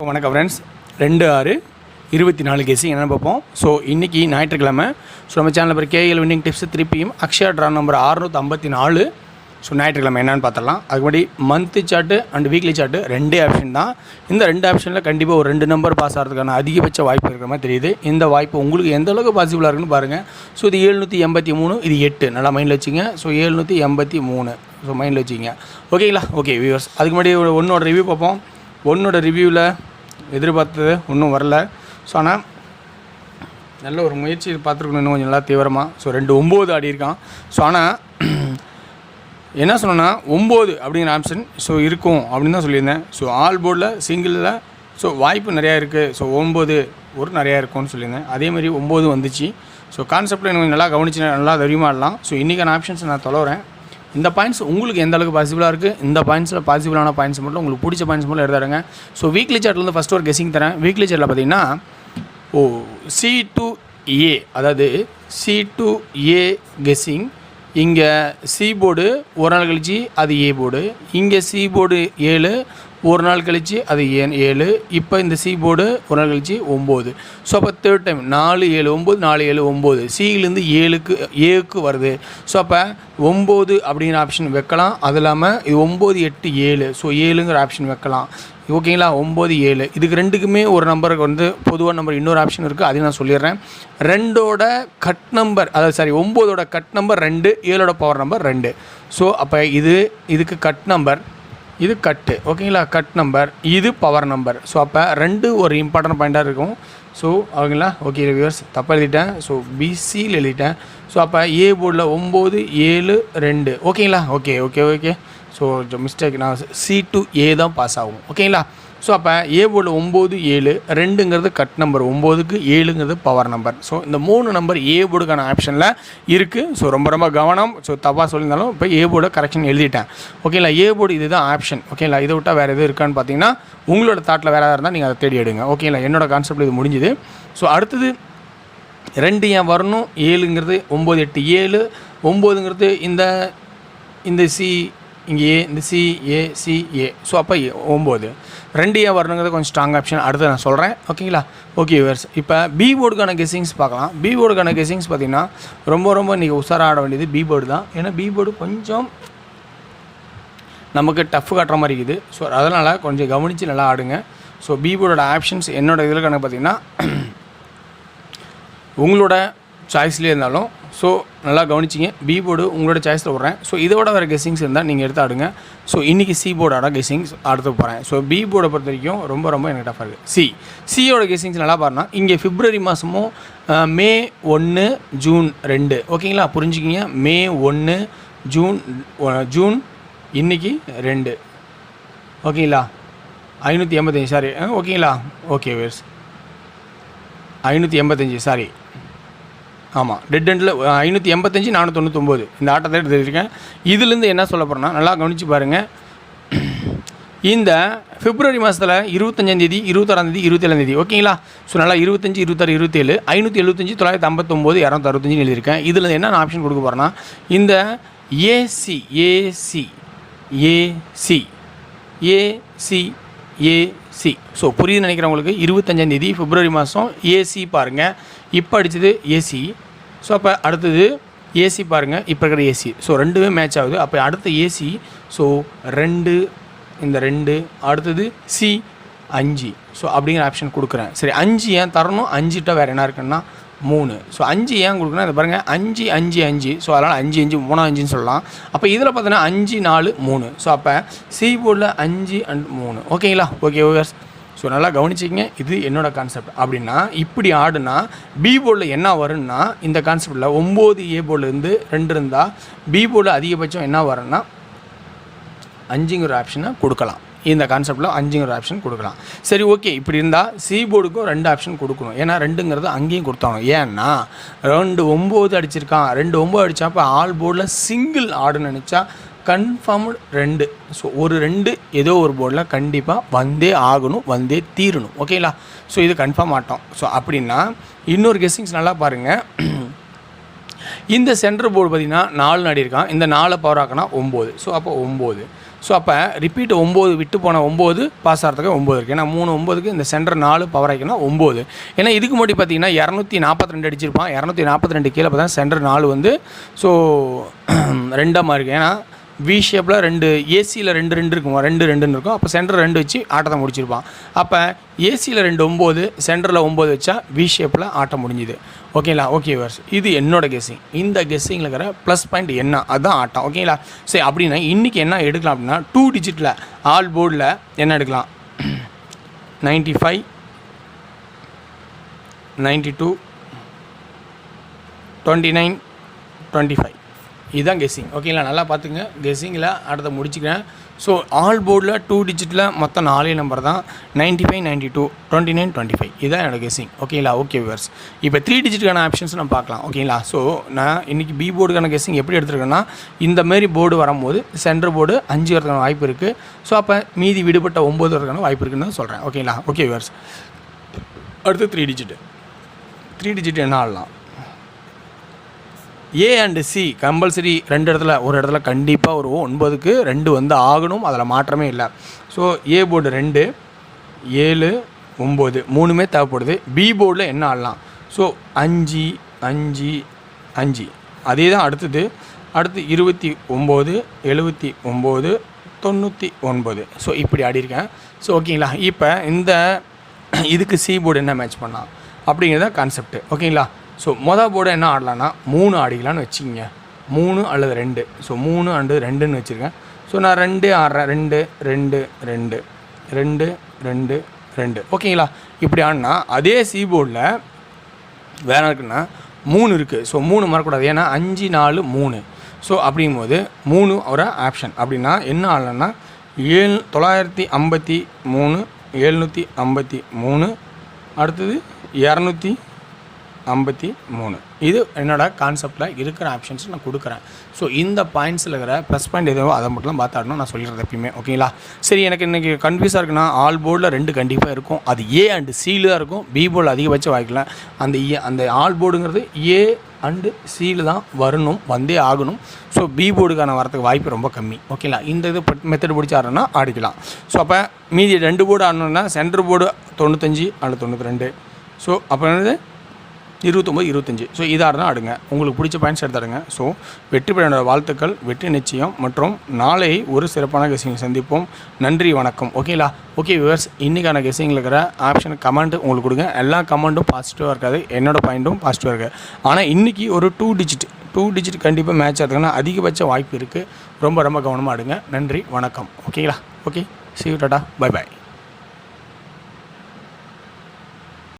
வணக்கம் ஃப்ரெண்ட்ஸ் 2/6/24 கேசிங் என்ன பார்ப்போம். ஸோ இன்றைக்கி ஞாயிற்றுக்கிழமை. ஸோ நம்ம சேனலில் பேர் கேஎல் வின்னிங் டிப்ஸ் திருப்பியும் அக்ஷயா ட்ரா நம்பர் 654. ஸோ ஞாயிற்றுக்கிழமை என்னென்னு பார்த்துடலாம். அதுக்கு முன்னாடி monthly chart and weekly chart ரெண்டே ஆப்ஷன் தான். இந்த ரெண்டு ஆப்ஷனில் கண்டிப்பாக ஒரு 2 நம்பர் பாஸ் ஆகிறதுக்கான அதிகபட்ச வாய்ப்பு இருக்கிற மாதிரி தெரியுது. இந்த வாய்ப்பு உங்களுக்கு எந்த அளவுக்கு பாசிபிளாக இருக்குன்னு பாருங்கள். ஸோ இது 783, இது 8 நல்லா மைண்டில் வச்சுங்க. ஸோ 783 ஸோ மைண்டில் வச்சுங்க. ஓகேங்களா? ஓகே வியூவர்ஸ், அதுக்கு முன்னாடி ஒன்னோட ரிவ்யூ பார்ப்போம். ஒன்னோட ரிவ்யூவில் எதிர்பார்த்தது ஒன்றும் வரல. ஸோ ஆனால் நல்ல ஒரு முயற்சி பார்த்துருக்கணும் இன்னும் கொஞ்சம் நல்லா தீவிரமாக. ஸோ 2-9 ஆடி இருக்கான். ஸோ ஆனால் என்ன சொன்னேன்னா 9 அப்படிங்கிற ஆப்ஷன் ஸோ இருக்கும் அப்படின்னு தான் சொல்லியிருந்தேன். ஸோ ஆல் போர்டில் சிங்கிளில் ஸோ வாய்ப்பு நிறையா இருக்குது. ஸோ 9 ஒரு நிறையா இருக்கும்னு சொல்லியிருந்தேன். அதேமாதிரி 9 வந்துச்சு. ஸோ கான்செப்டில் எனக்கு நல்லா கவனிச்சு நல்லா தைரியமாக ஆடலாம். ஸோ இன்றைக்கான ஆப்ஷன்ஸ் நான் தொலைகிறேன். இந்த பாயிண்ட்ஸ் உங்களுக்கு எந்த அளவுக்கு பாசிபிளாக இருக்குது, இந்த பாயிண்ட்ஸில் பாசிபிளான பாயிண்ட்ஸ் மட்டும் உங்களுக்கு பிடிச்ச பாயிண்ட்ஸ் மட்டும் எடுத்துடுங்க. ஸோ வீக்லி சார்ட்லேருந்து ஃபஸ்ட்டு ஒரு கெஸிங் தரேன். வீக்லி சார்ட்டில் பார்த்தீங்கன்னா C2A, அதாவது C2A கெஸிங். இங்கே சி போர்டு ஒரு நாள் கழிச்சு அது ஏ போர்டு. இங்கே சி போர்டு 7 ஒரு நாள் கழிச்சு அது 7. இப்போ இந்த சி போர்டு ஒரு நாள் கழிச்சு 9. ஸோ அப்போ தேர்ட் டைம் 4 7 9 4 7 9 சியிலேருந்து ஏக்கு வருது. ஸோ அப்போ 9 அப்படிங்கிற ஆப்ஷன் வைக்கலாம். அது இல்லாமல் இது 9 8 7 ஸோ 7ங்கிற ஆப்ஷன் வைக்கலாம். ஓகேங்களா? 9 7 இதுக்கு ரெண்டுக்குமே ஒரு நம்பருக்கு வந்து பொதுவான நம்பர் இன்னொரு ஆப்ஷன் இருக்குது. அதையும் நான் சொல்லிடுறேன். 2ஓட கட் நம்பர், அதாவது 9ஓட கட் நம்பர் 2, 7ஓட பவர் நம்பர் 2. ஸோ அப்போ இதுக்கு கட் நம்பர், இது கட்டு. ஓகேங்களா? கட் நம்பர், இது பவர் நம்பர். ஸோ அப்போ 2 ஒரு இம்பார்ட்டன்ட் பாயிண்ட்டாக இருக்கும். ஸோ ஓகேங்களா? ஓகே வியூவர்ஸ், தப்பாக எழுதிட்டேன். ஸோ பிசியில் எழுதிட்டேன். ஸோ அப்போ ஏ போர்டில் 9 7 2. ஓகேங்களா? ஓகே. ஸோ மிஸ்டேக், நான் C2A தான் பாஸ் ஆகும். ஓகேங்களா? ஸோ அப்போ ஏ போர்டில் 9 7 2ங்கிறது கட் நம்பர், 9க்கு 7ங்கிறது பவர் நம்பர். ஸோ இந்த 3 நம்பர் ஏ போர்டுக்கான ஆப்ஷனில் இருக்குது. ஸோ ரொம்ப கவனம். ஸோ தப்பாக சொல்லியிருந்தாலும் இப்போ ஏ போர்டை கரெக்ஷன் எழுதிட்டேன். ஓகேங்களா? ஏ போர்டு இதுதான் ஆப்ஷன். ஓகேங்களா? இதை விட்டால் வேறு எது இருக்கான்னு பார்த்தீங்கன்னா உங்களோட தாட்டில் வேறு எதாவது இருந்தால் நீங்கள் அதை தேடி எடுங்க. ஓகேங்களா? என்னோடய கான்செப்ட் இது முடிஞ்சுது. ஸோ அடுத்தது 2 ஏன் வரணும், 7ங்கிறது 9 8 7 9ங்கிறது இந்த சி இங்கே ஏ, இந்த CA. ஸோ அப்போ 9 2 ஏன் வரணுங்கிறது கொஞ்சம் ஸ்ட்ராங் ஆப்ஷன். அடுத்து நான் சொல்கிறேன். ஓகேங்களா? ஓகே வியூவர்ஸ், இப்போ பி போர்டுக்கான கெஸிங்ஸ் பார்க்கலாம். பி போர்டுக்கான கெஸிங்ஸ் பார்த்திங்கன்னா ரொம்ப நீங்கள் உஷாராக ஆட வேண்டியது பி போர்டு தான். ஏன்னா பி போர்டு கொஞ்சம் நமக்கு டஃப் காட்டுற மாதிரி இருக்குது. ஸோ அதனால் கொஞ்சம் கவனித்து நல்லா ஆடுங்க. ஸோ பி போர்டோட ஆப்ஷன்ஸ் என்னோடய இதில் கணக்கு பார்த்திங்கன்னா உங்களோட சாய்ஸ்லேயே இருந்தாலும் ஸோ நல்லா கவனிச்சிங்க. பி போர்டு உங்களோட சாய்ஸில் விட்றேன். ஸோ இதோட வேறு கெஸிங்ஸ் இருந்தால் நீங்கள் எடுத்து ஆடுங்க. ஸோ இன்றைக்கி சி போர்டோட கெஸிங்ஸ் அடுத்து போகிறேன். ஸோ பி போர்டை பொறுத்த வரைக்கும் ரொம்ப எனக்கு டஃபாக இருக்குது. சியோட கெஸிங்ஸ் நல்லா பாருன்னா இங்கே பிப்ரவரி மாதமும் மே 1 ஜூன் 2. ஓகேங்களா? புரிஞ்சுக்கிங்க. மே 1 ஜூன் இன்றைக்கி 2. ஓகேங்களா? 585 சாரி. ஓகேங்களா? Okay where's 585 sorry. ஆமாம், டெட் எண்டில் 585 499 இந்த ஆட்டத்தை எடுத்துருக்கேன். இதுலேருந்து என்ன சொல்ல போகிறேன்னா நல்லா கவனித்து பாருங்கள். இந்த பிப்ரவரி மாதத்தில் 25 26 27. ஓகேங்களா? ஸோ நல்லா 25 26 27 575 959 265 எழுதியிருக்கேன். இதில் என்ன நான் ஆப்ஷன் கொடுக்க போகிறேன்னா இந்த ஏசி. ஸோ புரியுது நினைக்கிறவங்களுக்கு 25 பிப்ரவரி மாதம் ஏசி பாருங்கள். இப்போ அடித்தது ஏசி. ஸோ அப்போ அடுத்தது ஏசி பாருங்கள், இப்போ இருக்கிற ஏசி. ஸோ ரெண்டுமே மேட்ச் ஆகுது. அப்போ அடுத்த ஏசி. ஸோ 2 இந்த 2 அடுத்தது சி 5. ஸோ அப்படிங்கிற ஆப்ஷன் கொடுக்குறேன். சரி, 5 ஏன் தரணும், 5 வேறு என்ன இருக்குன்னா 3. ஸோ 5 ஏன் கொடுக்கணும், அதை பாருங்கள் 5 5 5. ஸோ அதனால் 5 5 3 5ன்னு சொல்லலாம். அப்போ இதில் பார்த்தீங்கன்னா 5 4 3. ஸோ அப்போ சி போர்டில் 5 and 3. ஓகேங்களா? Okay okay. ஸோ நல்லா கவனிச்சிங்க. இது என்னோடய கான்செப்ட். அப்படின்னா இப்படி ஆடுனா பி போர்டில் என்ன வரும்னா இந்த கான்செப்டில் 9 ஏ போர்டிலேருந்து 2 இருந்தால் பி போர்டில் அதிகபட்சம் என்ன வரும்னா 5ங்கிற ஆப்ஷனை கொடுக்கலாம். இந்த கான்செப்டில் 5ங்கிற ஆப்ஷன் கொடுக்கலாம். சரி, ஓகே. இப்படி இருந்தால் சி போர்டுக்கும் 2 ஆப்ஷன் கொடுக்கணும். ஏன்னா 2ங்கிறது அங்கேயும் கொடுத்தாங்க. ஏன்னா 2 9 அடிச்சிருக்கான். 2 9 அடித்தாப்போ ஆல் போர்டில் சிங்கிள் ஆடுன்னு நினச்சா கன்ஃபார்ம்டு 2. ஸோ ஒரு 2 ஏதோ ஒரு போர்டில் கண்டிப்பாக வந்தே ஆகணும், வந்தே தீரணும். ஓகேங்களா? ஸோ இது கன்ஃபார்ம் ஆட்டோம். ஸோ அப்படின்னா இன்னொரு கெஸ்ஸிங்ஸ் நல்லா பாருங்கள். இந்த சென்டர் போர்டு பார்த்திங்கன்னா 4 ஆடி இருக்கான். இந்த 4 பவர் ஆக்கினா 9. ஸோ அப்போ 9. ஸோ அப்போ ரிப்பீட் 9 விட்டு போன 9 பாஸ் ஆகிறதுக்கு 9 இருக்குது. ஏன்னா 3 9க்கு இந்த சென்டர் 4 பவர் ஆகிக்கணும் 9. ஏன்னா இதுக்கு முன்னாடி பார்த்தீங்கன்னா 242 அடிச்சிருப்பான். 242 கீழே பார்த்தா சென்டர் 4 வந்து ஸோ 2 இருக்குது. ஏன்னா வி ஷேப்பில் 2 ஏசியில் 2 இருக்கும், 2 இருக்கும். அப்போ சென்டர் 2 வச்சு ஆட்டத்தை முடிச்சிருப்பான். அப்போ ஏசியில் 2 9, சென்டரில் 9 வச்சா வி ஷேப்பில் ஆட்டம் முடிஞ்சுது. ஓகேங்களா? ஓகே வர்ஸ், இது என்னோட கெஸ்ஸிங். இந்த கெஸ்ஸிங்கில் இருக்கிற ப்ளஸ் பாயிண்ட் என்ன, அதுதான் ஆட்டம். ஓகேங்களா? சரி, அப்படின்னா இன்றைக்கி என்ன எடுக்கலாம் அப்படின்னா 2 டிஜிட்டில் ஆல் போர்டில் என்ன எடுக்கலாம்? 95, 92, 29, 25. இதுதான் கெஸ்ஸிங். ஓகேங்களா? நல்லா பார்த்துங்க. கெஸ்ஸிங்கில் அடுத்த முடிச்சுக்கிறேன். ஸோ ஆல் போர்டில் 2 டிஜிட்டில் மொத்தம் 4 நம்பர் தான். 95, 92, 29, 25. இதுதான் என்னோட கெஸ்ஸிங். ஓகேங்களா? ஓகே வியூவர்ஸ், இப்போ 3 டிஜிட்டுக்கான ஆப்ஷன்ஸ் நம்ம பார்க்கலாம். ஓகேங்களா? ஸோ நான் இன்றைக்கி பி போர்டுக்கான கெஸ்ஸிங் எப்படி எடுத்துருக்கேன்னா, இந்த மாரி போர்டு வரும்போது சென்டர் போர்டு 5 வரதுக்கான வாய்ப்பு இருக்குது. ஸோ அப்போ மீதி விடுபட்ட 9 வரதுக்கான வாய்ப்பு இருக்குன்னு தான் சொல்கிறேன். ஓகேங்களா? ஓகே வியூவர்ஸ், அடுத்து 3 டிஜிட் என்ன ஆடலாம்? ஏ அண்டு சி கம்பல்சரி 2 இடத்துல, ஒரு இடத்துல கண்டிப்பாக ஒரு 9க்கு 2 வந்து ஆகணும், அதில் மாற்றமே இல்லை. ஸோ ஏ போர்டு 2, 7, 9 3மே தேவைப்படுது. பி போர்டில் என்ன ஆடலாம்? ஸோ 5, 5, 5 அதே தான் அடுத்து 29, 79, 99. ஸோ இப்படி ஆடிருக்கேன். ஸோ ஓகேங்களா? இப்போ இதுக்கு சி போர்டு என்ன மேட்ச் பண்ணலாம் அப்படிங்கிறத கான்செப்ட். ஓகேங்களா? ஸோ மொதல் போர்டு என்ன ஆடலான்னா 3 ஆடிக்கலான்னு வச்சுக்கிங்க, 3 அல்லது 2. ஸோ 3 அண்டு 2ன்னு வச்சுருக்கேன். ஸோ நான் 2 ஆடுறேன், 2 2 2 2 2 2. ஓகேங்களா? இப்படி ஆடினா அதே சி போர்டில் வேறு இருக்குன்னா 3 இருக்குது. ஸோ 3 மறக்கூடாது, ஏன்னா 5 4 3. ஸோ அப்படிங்கும்போது 3 ஒரு ஆப்ஷன். அப்படின்னா என்ன ஆடலான்னா 953, 753, அடுத்தது 253. இது என்னோடய கான்செப்டில் இருக்கிற ஆப்ஷன்ஸ் நான் கொடுக்குறேன். ஸோ இந்த பாயிண்ட்ஸில் இருக்கிற ப்ளஸ் பாயிண்ட் எதுவோ அதை மட்டும் பார்த்தாடணும் நான் சொல்லிடுறது எப்பயுமே. ஓகேங்களா? சரி, எனக்கு இன்றைக்கி கன்ஃபியூஸாக இருக்குன்னா ஆல் போர்டில் 2 கண்டிப்பாக இருக்கும். அது ஏ அண்டு சியில் தான் இருக்கும். பி போர்டில் அதிகபட்சம் வாய்க்கலாம். அந்த ஆல் போர்டுங்கிறது ஏ அண்டு சியில் தான் வரணும், வந்தே ஆகணும். ஸோ பி போர்டுக்கான வரத்துக்கு வாய்ப்பு ரொம்ப கம்மி. ஓகேங்களா? இந்த இது மெத்தட் பிடிச்சி ஆடுறோன்னா ஆடிக்கலாம். ஸோ அப்போ மீதி 2 போர்டு ஆடணுன்னா சென்டர் போர்டு 95 அல்லது 92. ஸோ அப்போ என்னது 29, 25. ஸோ இதாக தான் ஆடுங்க. உங்களுக்கு பிடிச்ச பாயிண்ட்ஸ் எடுத்தாடுங்க. ஸோ வெற்றி பெற வாழ்த்துக்கள், வெற்றி நிச்சயம். மற்றும் நாளை ஒரு சிறப்பான கெஸ்ஸிங் சந்திப்போம். நன்றி, வணக்கம். ஓகேங்களா? ஓகே வியூவர்ஸ், இன்றைக்கான கெஸ்ஸிங்கில் இருக்கிற ஆப்ஷன் கமெண்ட் உங்களுக்கு கொடுங்க. எல்லா கமெண்ட்டும் பாசிட்டிவாக இருக்காது, என்னோடய பாயிண்ட்டும் பாசிட்டிவாக இருக்குது. ஆனால் இன்றைக்கி ஒரு 2 டிஜிட் கண்டிப்பாக மேட்ச் ஆகுதுன்னா அதிகபட்ச வாய்ப்பு இருக்குது. ரொம்ப ரொம்ப கவனமாக ஆடுங்க. நன்றி, வணக்கம். ஓகேங்களா? Okay, see you, ta-ta, by.